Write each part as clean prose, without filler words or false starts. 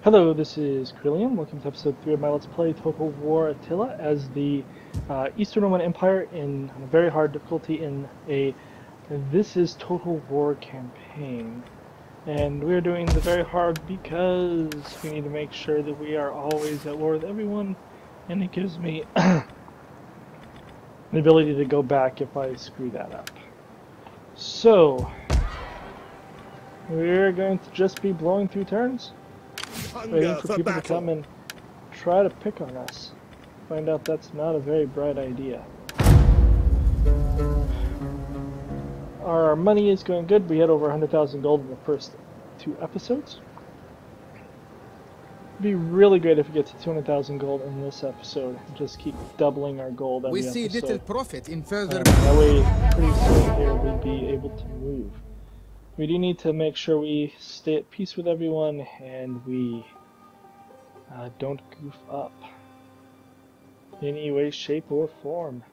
Hello, this is Krillian. Welcome to episode 3 of my Let's Play Total War Attila as the Eastern Roman Empire on a very hard difficulty in a This is Total War campaign. And we're doing the very hard because we need to make sure that we are always at war with everyone, and it gives me the ability to go back if I screw that up. So, we're going to just be blowing through turns, waiting for people to come and try to pick on us. Find out that's not a very bright idea. Our money is going good. We had over 100,000 gold in the first 2 episodes. It'd be really great if we get to 200,000 gold in this episode. Just keep doubling our gold every episode. We see little profit in further. That way, pretty soon here we'd be able to move. We do need to make sure we stay at peace with everyone and we don't goof up in any way, shape, or form.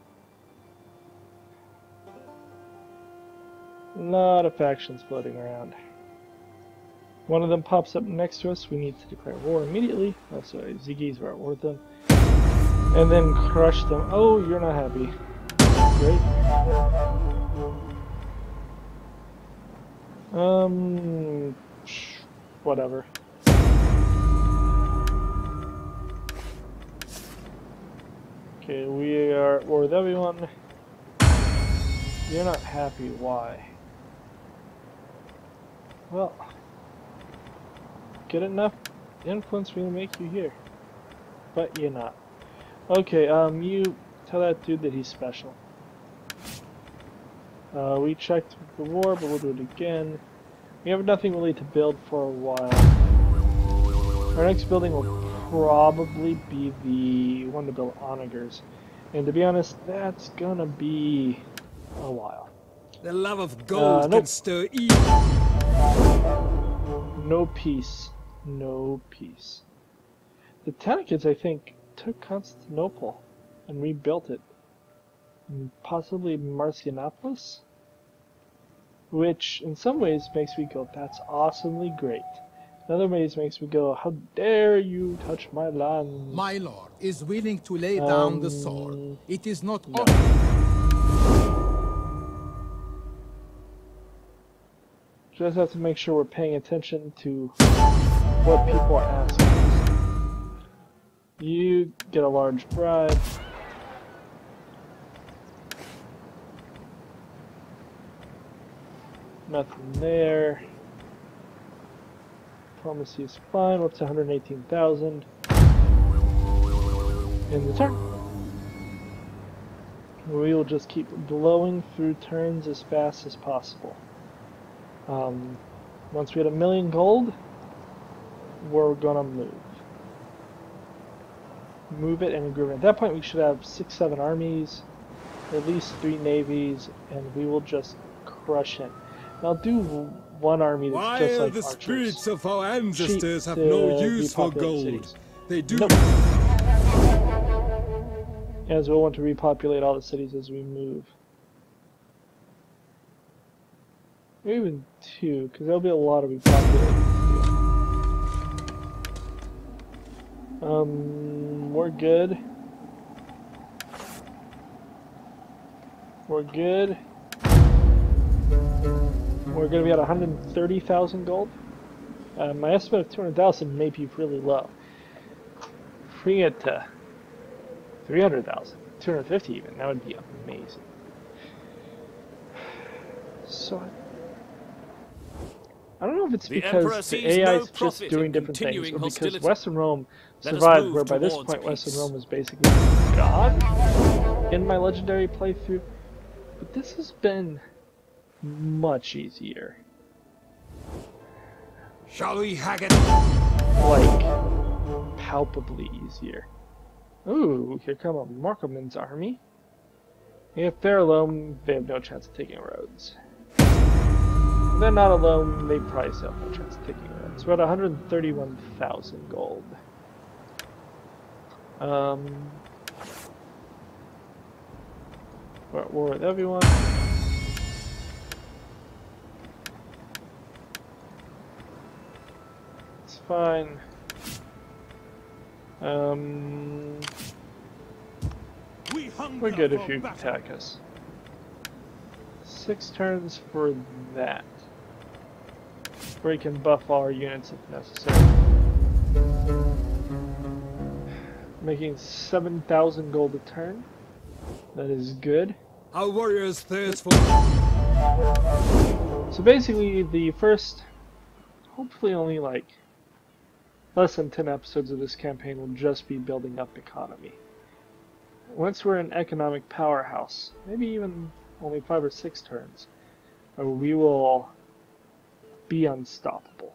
A lot of factions floating around. One of them pops up next to us. We need to declare war immediately. Also, Ziggies are at war with them. And then crush them. Oh, you're not happy. Great. Whatever. Okay, we are at war with everyone. You're not happy. Why? Well, get enough influence for me to make you here. But you're not. Okay, you tell that dude that he's special. We checked the war, but we'll do it again. We have nothing really to build for a while. Our next building will probably be the one to build onagers. And to be honest, that's gonna be a while. The love of gold nope. can stir evil. No peace. No peace. The Tanakids, I think, took Constantinople and rebuilt it. And possibly Marcianopolis? Which, in some ways, makes me go, that's awesomely great. In other ways, makes me go, how dare you touch my land? My lord is willing to lay down the sword. It is not no. Just have to make sure we're paying attention to what people are asking us. You get a large bribe. Nothing there. Diplomacy is fine. We're up to 118,000. In the turn. We will just keep blowing through turns as fast as possible. Once we hit 1,000,000 gold, we're gonna move. Move it and groove it. At that point, we should have 6-7 armies, at least 3 navies, and we will just crush him. I'll do one army that's just like the archers. spirits of our ancestors Cheap have no to use for repopulate gold. cities. They do. Nope. As we'll want to repopulate all the cities as we move. Maybe even 2, because there'll be a lot of repopulating to do. We're good. We're good. We're going to be at 130,000 gold. My estimate of 200,000 may be really low. Bring it to 300,000, 250 even, that would be amazing. So, I don't know if it's because the AI is just doing different things, or because Western Rome survived, where by this point Western Rome was basically gone in my legendary playthrough. But this has been much easier. Shall we hack it? Like, palpably easier. Ooh, here come a Markoman's army. If they're alone, they have no chance of taking Rhodes. If they're not alone, they probably still have no chance of taking Rhodes. We're at 131,000 gold. We're at war with everyone. It's fine. We're good if you attack us. 6 turns for that. Where you can buff all our units if necessary. Making 7,000 gold a turn. That is good. Our warriors thirst for. So basically, the first, hopefully only like less than 10 episodes of this campaign will just be building up economy. Once we're an economic powerhouse, maybe even only 5 or 6 turns, we will be unstoppable.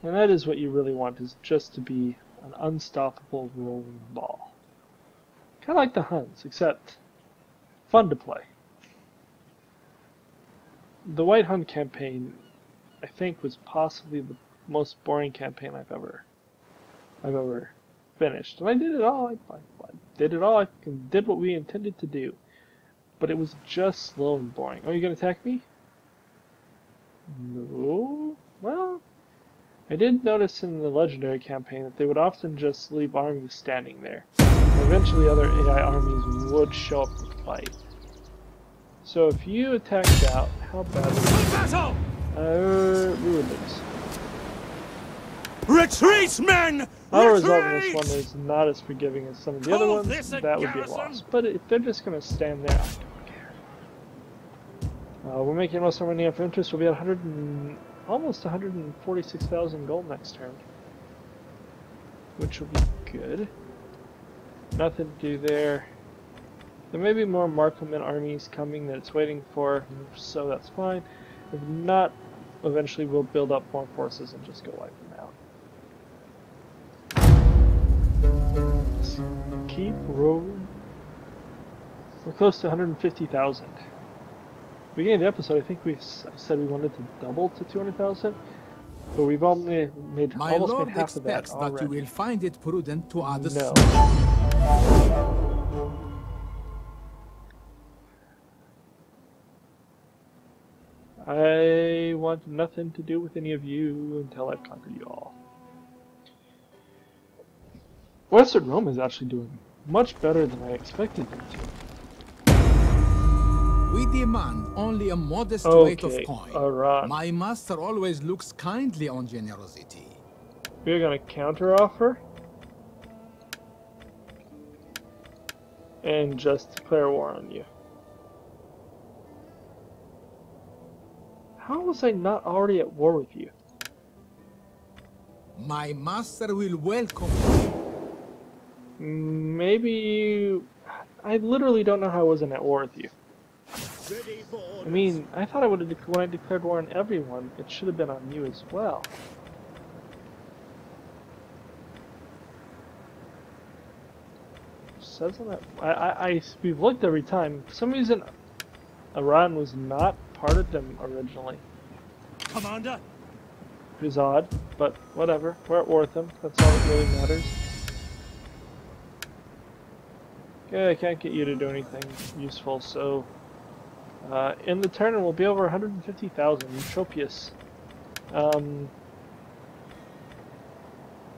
And that is what you really want, is just to be an unstoppable rolling ball. Kind of like the Huns, except fun to play. The White Hun campaign, I think, was possibly the most boring campaign I've ever finished. And I did it all. I did it all. I did what we intended to do. But it was just slow and boring. Oh, you gonna attack me? No? Well, I did notice in the Legendary campaign that they would often just leave armies standing there. And eventually other AI armies would show up to fight. So if you attacked out, how bad would it be? We would lose. Retreat, men! Our result in this one is not as forgiving as some of the other ones. That would be a loss. But if they're just going to stand there, I don't care. We're making most of our money off interest. We'll be at almost 146,000 gold next turn, which will be good. Nothing to do there. There may be more Markleman armies coming that it's waiting for, so that's fine. If not, eventually we'll build up more forces and just go wipe them out. Let's keep rolling. We're close to 150,000. Beginning of the episode, I think I said we wanted to double to 200,000, but we've only made almost made half of that already. That you will find it prudent to add No. I want nothing to do with any of you until I've conquered you all. Western Rome is actually doing much better than I expected them to. We demand only a modest weight of coin. Alright. My master always looks kindly on generosity. We're gonna counter-offer and just declare war on you. How was I not already at war with you? My master will welcome you. Maybe... I literally don't know how I wasn't at war with you. I mean, I thought I would have, when I declared war on everyone, it should have been on you as well. Says on that, we've looked every time. For some reason, Iran was not part of them originally. Commander. It is odd, but whatever. We're at war with them. That's all that really matters. Okay, I can't get you to do anything useful, so in the turn we'll be over 150,000. Utopias.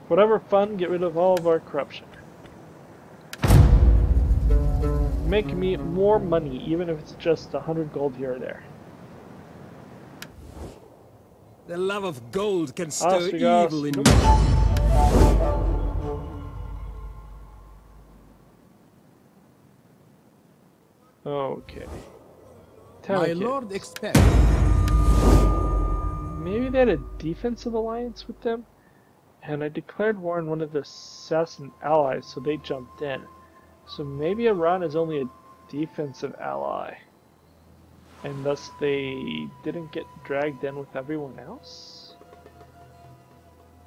Whatever fun, get rid of all of our corruption. Make me more money, even if it's just 100 gold here or there. The love of gold can stir evil in me. Okay. My lord expects. Maybe they had a defensive alliance with them, and I declared war on one of the assassin allies, so they jumped in. So maybe Iran is only a defensive ally, and thus they didn't get dragged in with everyone else?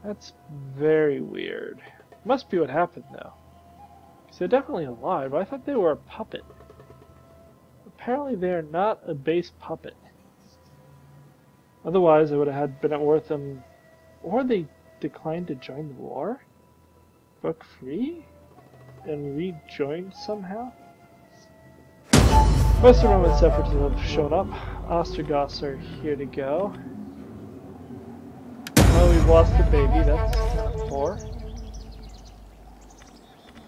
That's very weird. Must be what happened though. Because they're definitely alive. I thought they were a puppet. Apparently they are not a base puppet. Otherwise I would have been at war with them. Or they declined to join the war? Broke free? And rejoined somehow? Most of the Roman efforts have shown up. Ostrogoths are here to go. Oh, we've lost a baby, that's poor.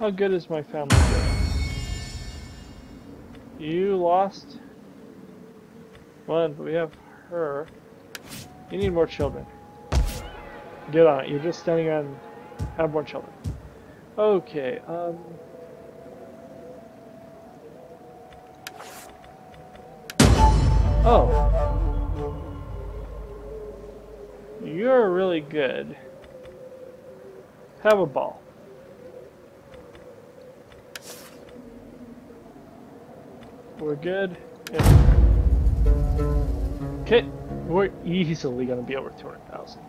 How good is my family doing? You lost one, but we have her. You need more children. Get on it. You're just standing around. Have more children. Okay, oh. You're really good. Have a ball. We're good. Okay, we're easily going to be over 200,000.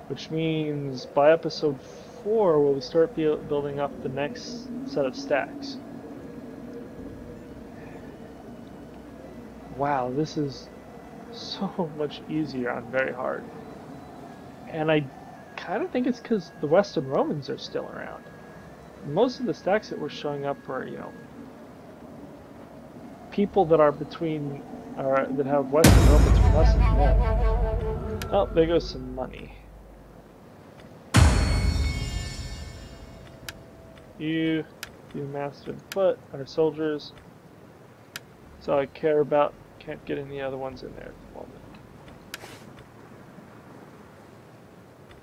Which means by episode 4 we'll start building up the next set of stacks. Wow, this is so much easier on very hard. And I kind of think it's because the Western Romans are still around. Most of the stacks that were showing up are, you know, people that are between, or that have Western Rome between us and them. Oh, there goes some money. You mastered foot, our soldiers. That's all I care about. Can't get any other ones in there at the moment.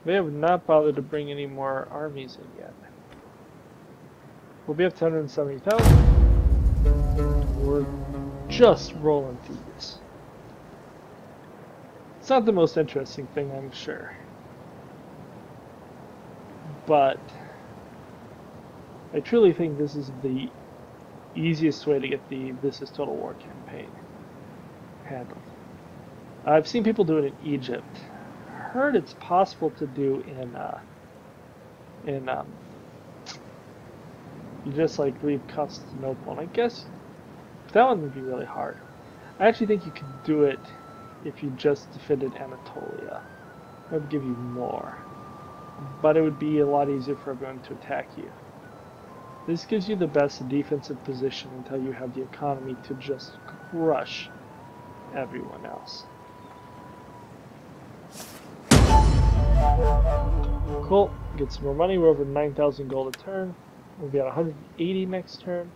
They have not bothered to bring any more armies in yet. We'll be up to 170,000. We're just rolling through this. It's not the most interesting thing, I'm sure. But I truly think this is the easiest way to get the This is Total War campaign handled. I've seen people do it in Egypt. Heard it's possible to do you just like leave Constantinople, and I guess that one would be really hard. I actually think you could do it if you just defended Anatolia. That would give you more, but it would be a lot easier for everyone to attack you. This gives you the best defensive position until you have the economy to just crush everyone else. Cool. Get some more money. We're over 9,000 gold a turn. We'll be at 180 next turn.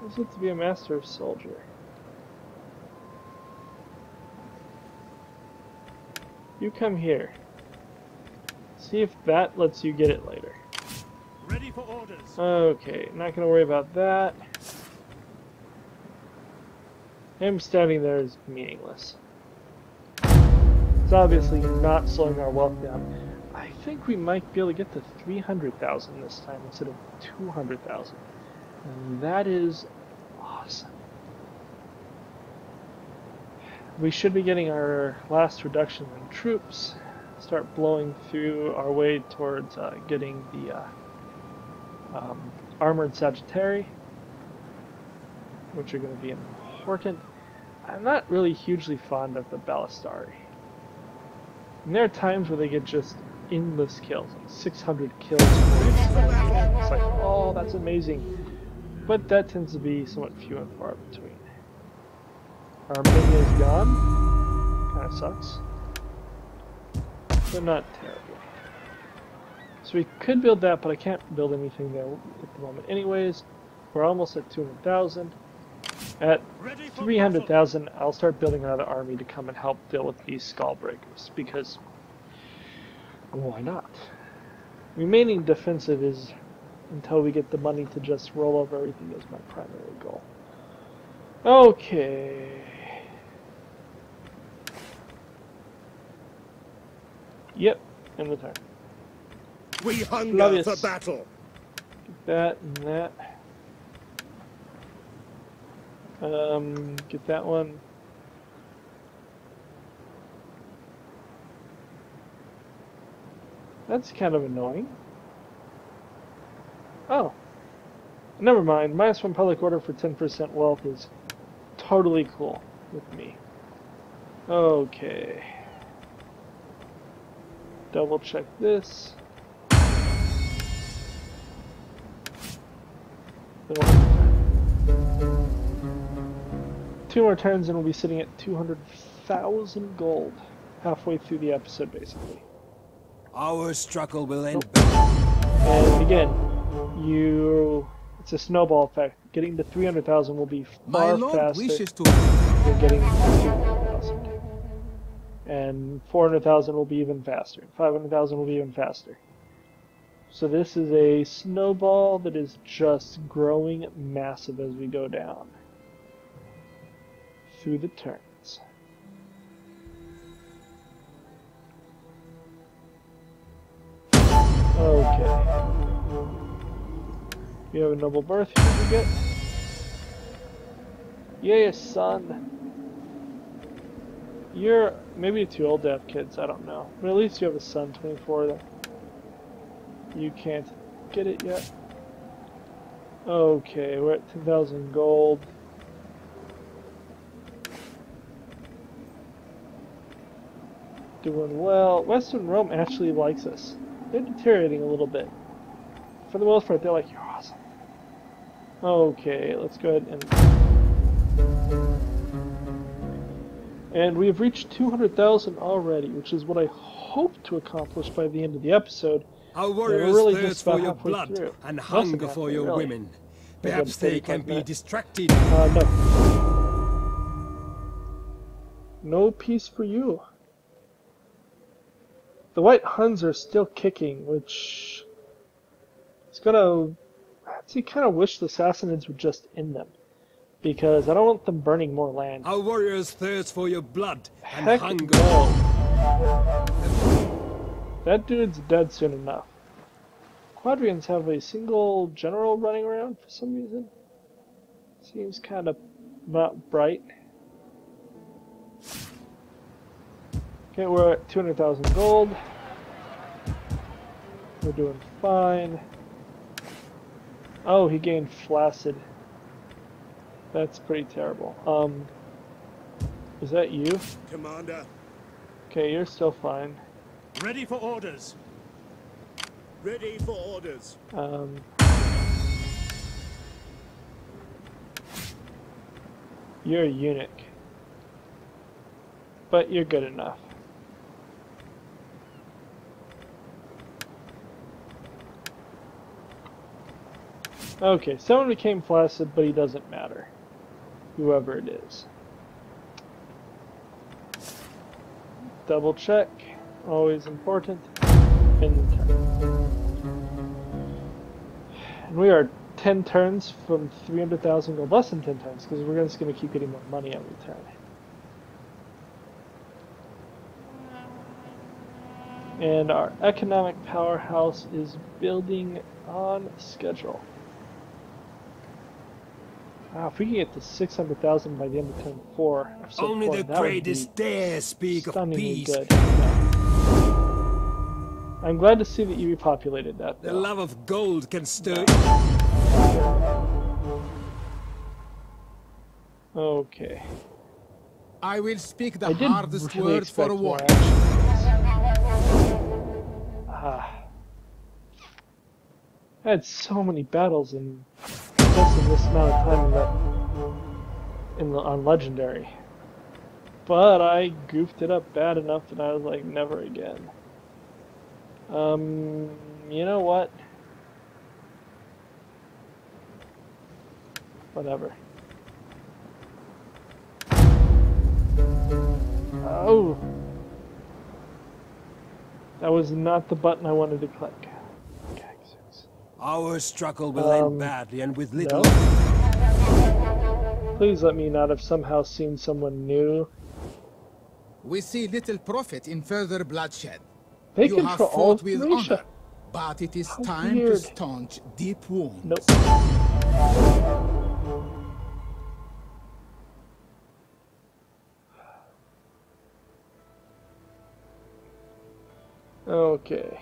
What's it to be a master of soldier? You come here. See if that lets you get it later. Ready for orders. Okay, not gonna worry about that. Him standing there is meaningless. It's obviously not slowing our wealth down. I think we might be able to get to 300,000 this time instead of 200,000. And that is awesome. We should be getting our last reduction in troops. Start blowing through our way towards getting the armored Sagittari, which are going to be important. I'm not really hugely fond of the Ballistari. And there are times where they get just endless kills, like 600 kills per incident. It's like, oh, that's amazing. But that tends to be somewhat few and far between. Armenia is gone. Kind of sucks. But not terribly. So we could build that, but I can't build anything there at the moment. Anyways, we're almost at 200,000. At 300,000, I'll start building another army to come and help deal with these skull breakers, because why not? Remaining defensive is until we get the money to just roll over everything as my primary goal. Okay. Yep, in the turn. We hunger for battle. Get that and that. Get that one. That's kind of annoying. Oh. Never mind. -1 public order for 10% wealth is totally cool with me. Okay. Double check this. Two more turns and we'll be sitting at 200,000 gold. halfway through the episode, basically. Our struggle will end. And again, it's a snowball effect. Getting to 300,000 will be My far lord faster wishes to. than getting to 200,000. And 400,000 will be even faster. 500,000 will be even faster. So this is a snowball that is just growing massive as we go down through the turns. Okay. You have a noble birth here to get. Yay, son. You're maybe too old to have kids, I don't know. But at least you have a son, 24, that you can't get it yet. Okay, we're at 10,000 gold. Doing well. Western Rome actually likes us. They're deteriorating a little bit. For the most part, they're like, you're awesome. Okay, let's go ahead and we've reached 200,000 already, which is what I hope to accomplish by the end of the episode. Our warriors really thirst for your blood through. and hunger for your really. women. Perhaps they can be distracted. No. No peace for you. The White Huns are still kicking, which is gonna actually kind of wish the Sassanids would just end them, because I don't want them burning more land. Our warriors thirst for your blood and Heck hunger. no. That dude's dead soon enough. Quadrians have a single general running around for some reason. Seems kind of not bright. Okay, we're at 200,000 gold. We're doing fine. Oh, he gained flaccid. That's pretty terrible. Is that you? Commander. Okay, you're still fine. Ready for orders. Ready for orders. You're a eunuch. But you're good enough. Okay, someone became flaccid, but he doesn't matter. Whoever it is. Double check. Always important. And we are 10 turns from 300,000 gold. Less than 10 turns, because we're just going to keep getting more money every turn. And our economic powerhouse is building on schedule. Wow, if we can get to 600,000 by the end of turn 4, Only the greatest dare speak of peace. Good. Yeah. I'm glad to see that you repopulated that, though. The love of gold can stir. Okay. I will speak the I didn't hardest really word for a expect more war. I had so many battles in just in this amount of time on Legendary. But I goofed it up bad enough that I was like, never again. You know what? Whatever. Oh! That was not the button I wanted to click. Our struggle will end badly and with little. No? Please let me not have somehow seen someone new. We see little profit in further bloodshed. They You have control all fought of with Croatia. honor, but it is How time to weird. staunch deep wounds. Nope. Okay.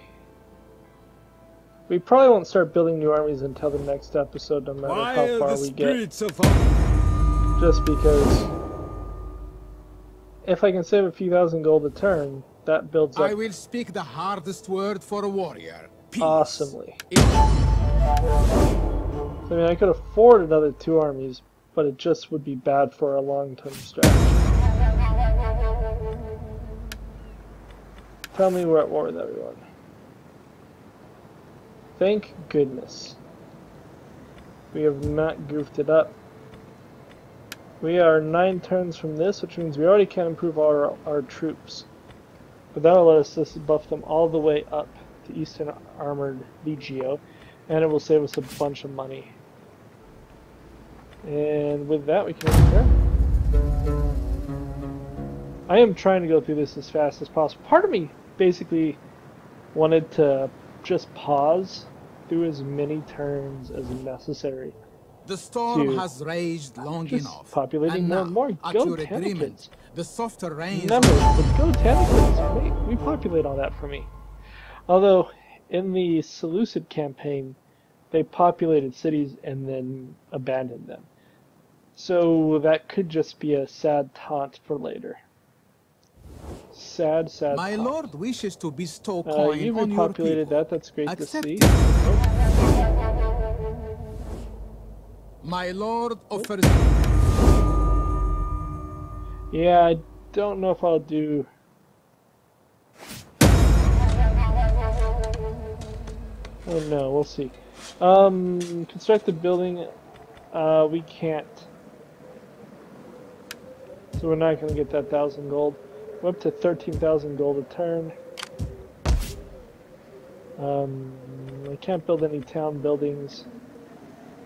We probably won't start building new armies until the next episode, no matter how far we get. Just because if I can save a few thousand gold a turn, that builds up I will speak the hardest word for a warrior. Peace. awesomely. So, I mean, I could afford another 2 armies, but it just would be bad for a long-term strategy. Tell me we're at war with everyone. Thank goodness. We have not goofed it up. We are 9 turns from this, which means we already can improve our troops. But that'll let us just buff them all the way up to Eastern Armored Legio, and it will save us a bunch of money. And with that, we can return. I am trying to go through this as fast as possible. Part of me basically wanted to just pause through as many turns as necessary. The storm has raged long just enough. Populating and more now, and more. at Go your agreement, Tanakids. the softer rains. Remember, the Go Tanakids. Repopulate all that for me. Although, in the Seleucid campaign, they populated cities and then abandoned them. So that could just be a sad taunt for later. Sad My taunt. lord wishes to bestow coin You've on your repopulated people. that. That's great Accept to see. it. Nope. My lord offers. Yeah, I don't know if I'll do. Oh no, we'll see. Construct a building. We can't. So we're not going to get that 1,000 gold. We're up to 13,000 gold a turn. I can't build any town buildings.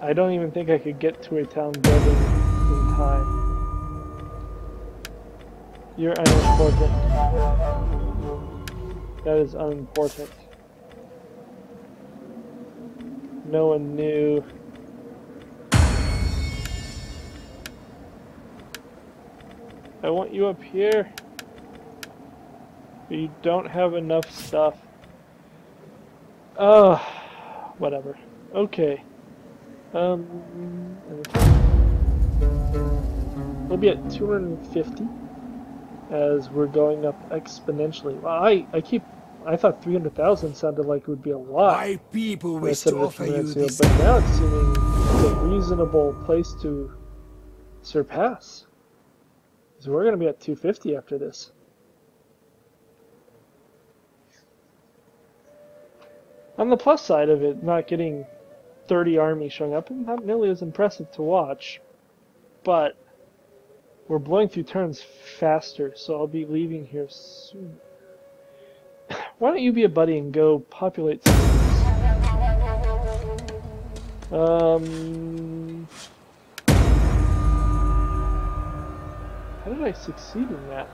I don't even think I could get to a town building in time. You're unimportant. That is unimportant. No one knew. I want you up here. But you don't have enough stuff. Whatever. Okay. We'll be at 250 as we're going up exponentially. Well, I thought 300,000 sounded like it would be a lot. My people when I wish said to it a offer few you minutes ago, this. but now it's seeming a reasonable place to surpass. So we're going to be at 250 after this. On the plus side of it, not getting 30 armies showing up, not nearly as impressive to watch, but we're blowing through turns faster, so I'll be leaving here soon. Why don't you be a buddy and go populate some of these? How did I succeed in that?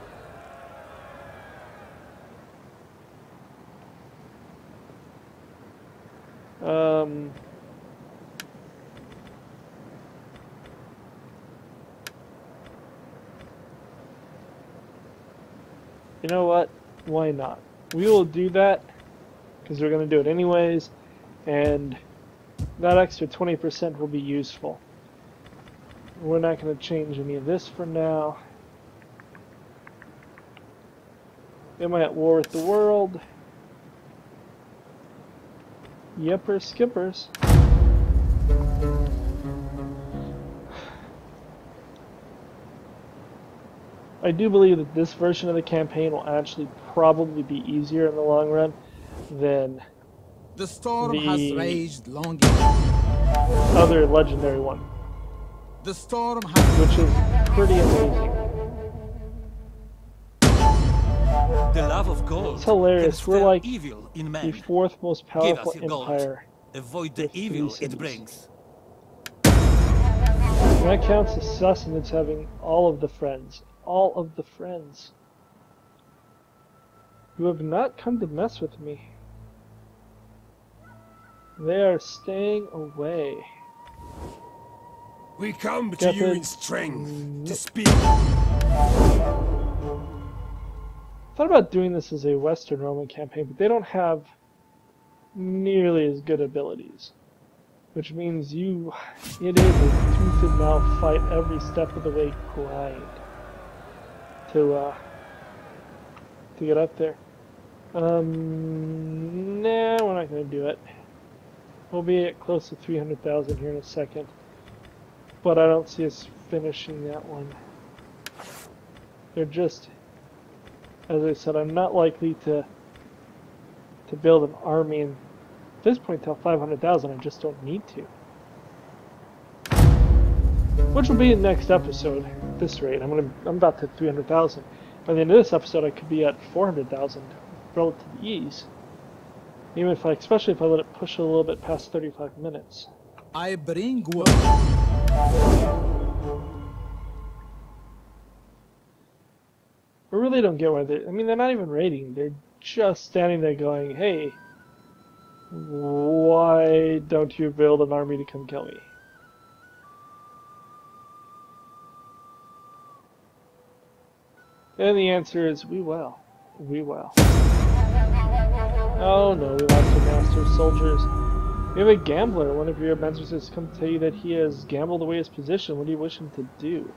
You know what? Why not? We will do that because we're going to do it anyways, and that extra 20% will be useful. We're not going to change any of this for now. Am I at war with the world? Yepers skippers. I do believe that this version of the campaign will actually probably be easier in the long run than The storm has raged long enough. Other legendary one. The storm has, which is pretty amazing. The love of gold. It's hilarious. We're like evil in the 4th most powerful empire. Avoid the evil it brings. And that counts as sustenance having all of the friends. All of the friends. You have not come to mess with me. They are staying away. We come to you in strength to speak. Thought about doing this as a Western Roman campaign, but they don't have nearly as good abilities. Which means it is a tooth and nail fight every step of the way grind to get up there. Nah, we're not going to do it. We'll be at close to 300,000 here in a second. But I don't see us finishing that one. They're just, as I said, I'm not likely to to build an army, and at this point till 500,000 I just don't need to. Which will be in the next episode at this rate. I'm about to 300,000. By the end of this episode I could be at 400,000 relative ease. Even if especially if I let it push a little bit past 35 minutes. I bring word. I really don't get why they're not even raiding. They're just standing there going, hey, why don't you build an army to come kill me? And the answer is, we will. We will. Oh no, we lost our master soldiers. We have a gambler. One of your adventurers has come to tell you that he has gambled away his position. What do you wish him to do?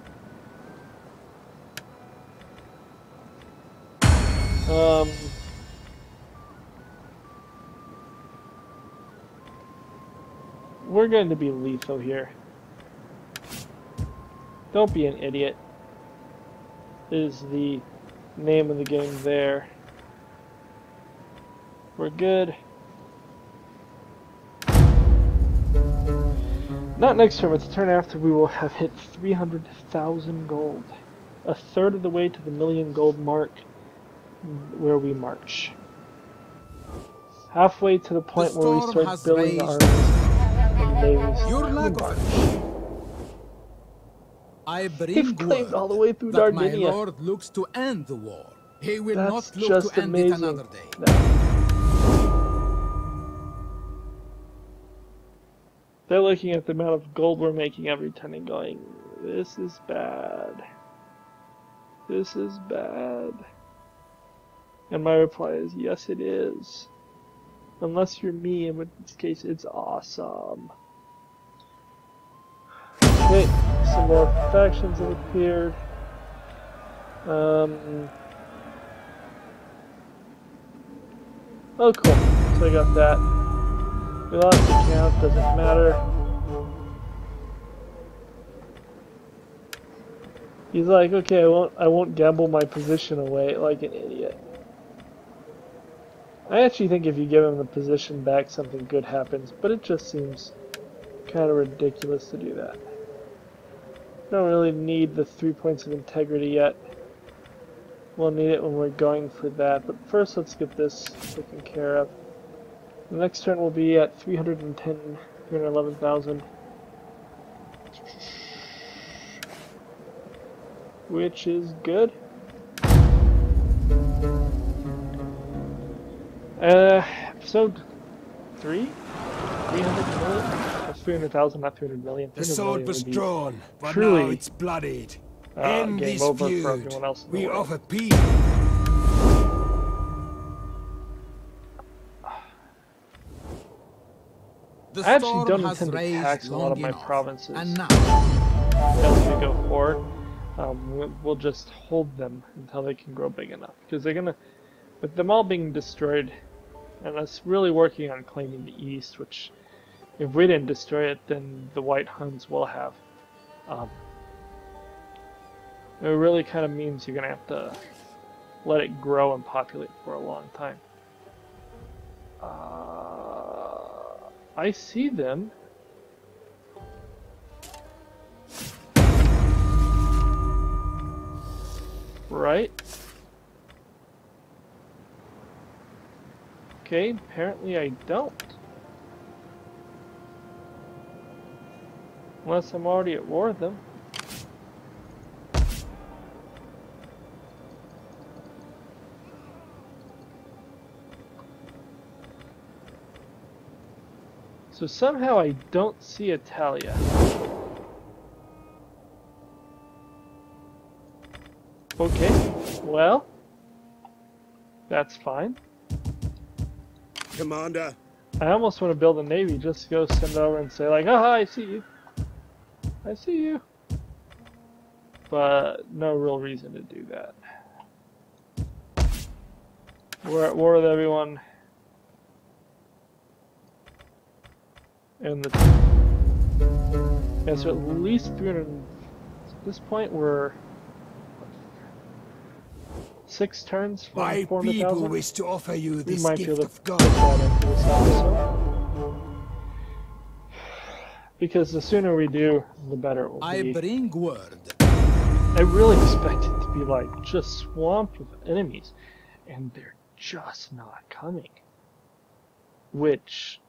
We're going to be lethal here. Don't be an idiot. Is the name of the game there. We're good. Not next turn, but the turn after we will have hit 300,000 gold. A third of the way to the million gold mark where we march. Halfway to the point where we start building the armies and navies. Your lack march. I bring He's claimed all the way through that my Dardinia. lord looks to end the war. He will That's not look just to end amazing. it another day. No. They're looking at the amount of gold we're making every turn and going, this is bad. This is bad. And my reply is, yes it is. Unless you're me, in which case it's awesome. Okay, some more factions have appeared. Oh cool, so I got that. We lost the count, doesn't matter. He's like, okay, I won't gamble my position away like an idiot. I actually think if you give him the position back, something good happens, but it just seems kind of ridiculous to do that. Don't really need the 3 points of integrity yet. We'll need it when we're going for that, but first let's get this taken care of. The next turn will be at 311,000. Which is good. Episode 3? 300 million? That's 300,000, not 300 million. The 300 sword million was would be drawn, but truly, now it's bloodied. End game this over for feud. everyone else in the We world. offer peace. The I actually storm don't has intend to raged tax a lot long of my enough, provinces and now as we go forward. We'll just hold them until they can grow big enough. Because they're gonna, with them all being destroyed, and us really working on claiming the East, which, if we didn't destroy it, then the White Huns will have. It really kind of means you're gonna have to let it grow and populate for a long time. I see them. Right? Okay, apparently I don't. Unless I'm already at war with them. So somehow I don't see Attila. Okay, well, that's fine. Commander, I almost want to build a navy just to go send over and say like, haha, I see you. I see you. But no real reason to do that. We're at war with everyone. And yeah, so at least 300. At this point, we're 6 turns for My people 400,000. wish to offer you We this might be gift able to of put God. that into this episode. Because the sooner we do, the better it will I be. bring word. I really expect it to be like just swamped with enemies, and they're just not coming. Which,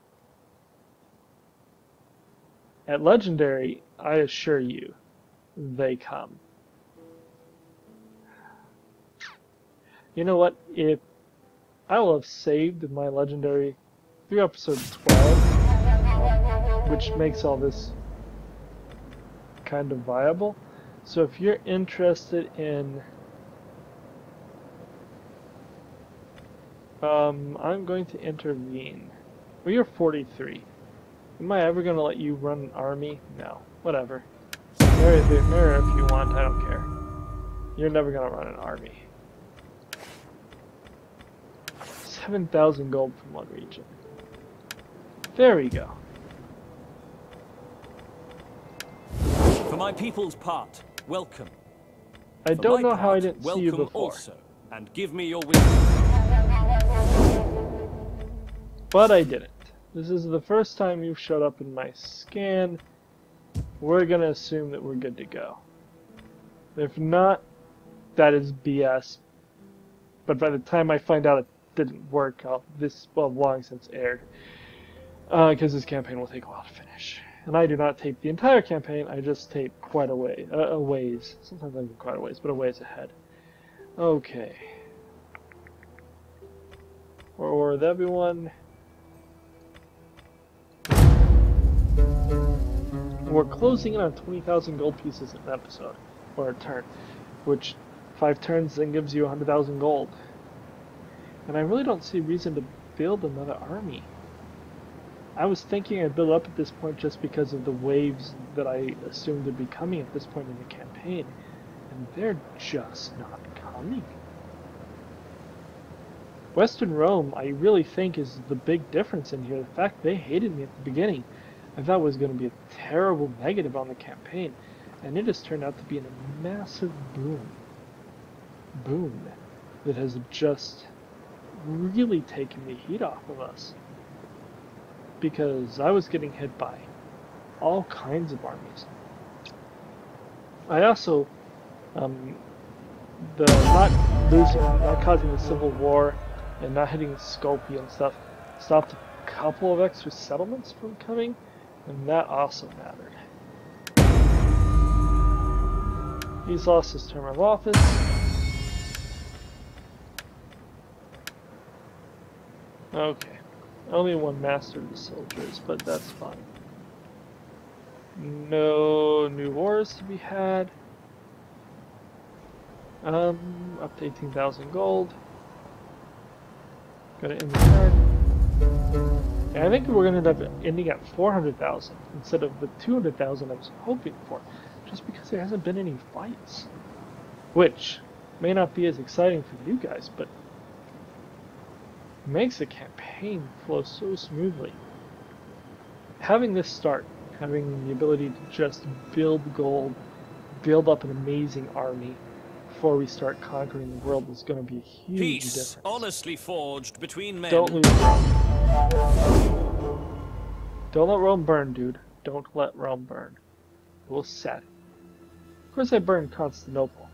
at Legendary, I assure you, they come. You know what? If I will have saved my Legendary through episode 12, which makes all this kind of viable. So if you're interested in I'm going to intervene. Well, you're 43. Am I ever going to let you run an army? No. Whatever. Marry if you want, I don't care. You're never going to run an army. 7,000 gold from one region. There we go. For my people's part, welcome. I For don't my know how I part, didn't see you welcome before. also, and give me your wisdom. But I didn't. This is the first time you've showed up in my scan. We're going to assume that we're good to go. If not, that is BS. But by the time I find out it didn't work, this will have long since aired. Because this campaign will take a while to finish. And I do not tape the entire campaign, I just tape quite a ways. Sometimes I go quite a ways, but a ways ahead. Okay. Or with everyone. We're closing in on 20,000 gold pieces an episode, or a turn, which 5 turns then gives you 100,000 gold. And I really don't see reason to build another army. I was thinking I'd build up at this point just because of the waves that I assumed would be coming at this point in the campaign, and they're just not coming. Western Rome, I really think, is the big difference in here. The fact they hated me at the beginning, I thought was going to be a terrible negative on the campaign, and it has turned out to be a massive boon that has just really taken the heat off of us. Because I was getting hit by all kinds of armies. I also, not causing the Civil War and not hitting Skopje and stuff, stopped a couple of extra settlements from coming, and that also mattered. He's lost his term of office. Okay. Only one master of the soldiers, but that's fine. No new wars to be had. Up to 18,000 gold. Gonna end the turn. And I think we're gonna end up ending at 400,000 instead of the 200,000 I was hoping for, just because there hasn't been any fights. Which may not be as exciting for you guys, but makes the campaign flow so smoothly. Having this start, having the ability to just build gold, build up an amazing army before we start conquering the world is going to be a huge Peace, difference. honestly forged between men. Don't lose Rome. Don't let Rome burn, dude. Don't let Rome burn. It will set. Of course I burned Constantinople.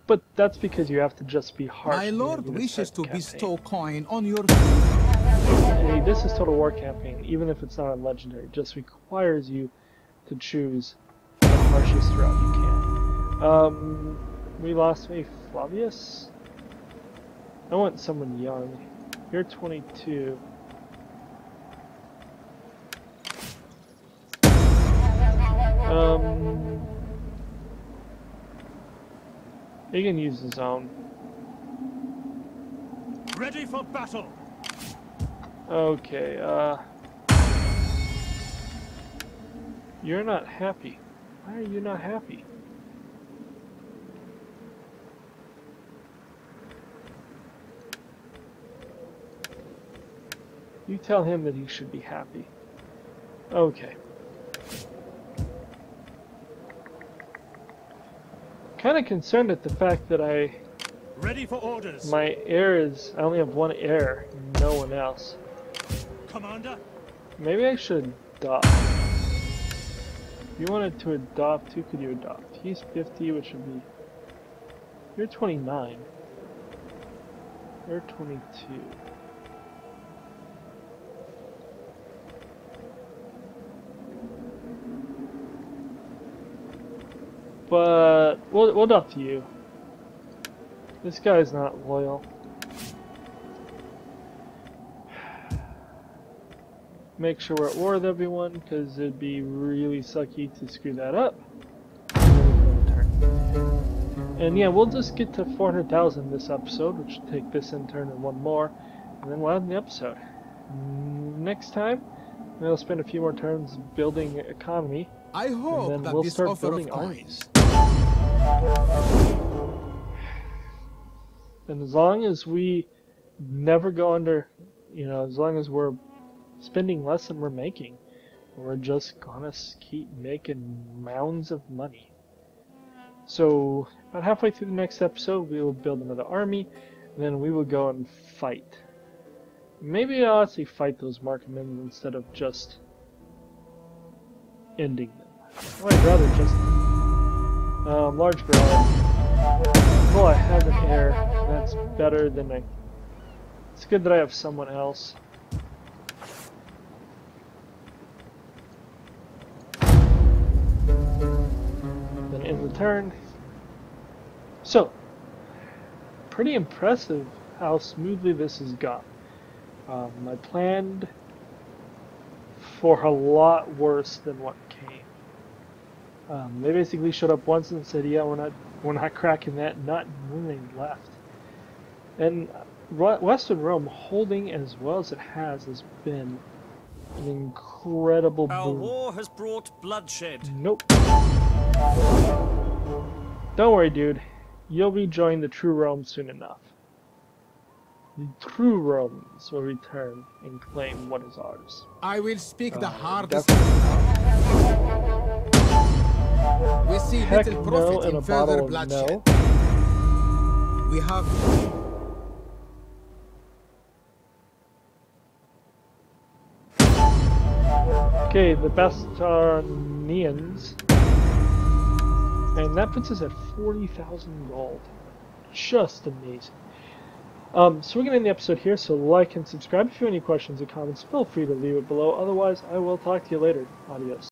But that's because you have to just be harsh. My lord wishes to bestow coin on your... Hey, this is Total War campaign, even if it's not on Legendary. It just requires you to choose the harshest route you can. We lost maybe Flavius? I want someone young. You're 22. He can use his own. Ready for battle. Okay, you're not happy. Why are you not happy? You tell him that he should be happy. Okay. Kind of concerned at the fact that I Ready for orders. My heir is... I only have one heir, no one else. Commander. Maybe I should adopt. If you wanted to adopt, who could you adopt? He's 50, which would be... You're 29. You're 22. But we'll adopt you. This guy's not loyal. Make sure we're at war with everyone, because it'd be really sucky to screw that up. And yeah, we'll just get to 400,000 this episode, which will take this in turn and one more, and then we'll end the episode. Next time, we'll spend a few more turns building economy, I hope and then that we'll this start offer building of armies. coins. And as long as we never go under, you know, as long as we're spending less than we're making, we're just gonna keep making mounds of money. So, about halfway through the next episode, we will build another army, and then we will go and fight. Maybe I'll actually fight those Markmen instead of just ending them. Well, I'd rather just... large growler. Oh, I have an heir. That's better than I... It's good that I have someone else. Then in return. So, pretty impressive how smoothly this has gone. I planned for a lot worse than what came. They basically showed up once and said, "Yeah, we're not cracking that nut," and then they left. And Western Rome holding as well as it has been an incredible Our boon. war has brought bloodshed. Nope. Don't worry, dude. You'll rejoin the true Rome soon enough. The true Romans will return and claim what is ours. I will speak the hardest. Definitely. We see Heck little no profit and in a further bottle of bloodshed. no. We have... Okay, the Bastonians. And that puts us at 40,000 gold. Just amazing. So we're going to end the episode here, so like and subscribe. If you have any questions or comments, feel free to leave it below. Otherwise, I will talk to you later. Adios.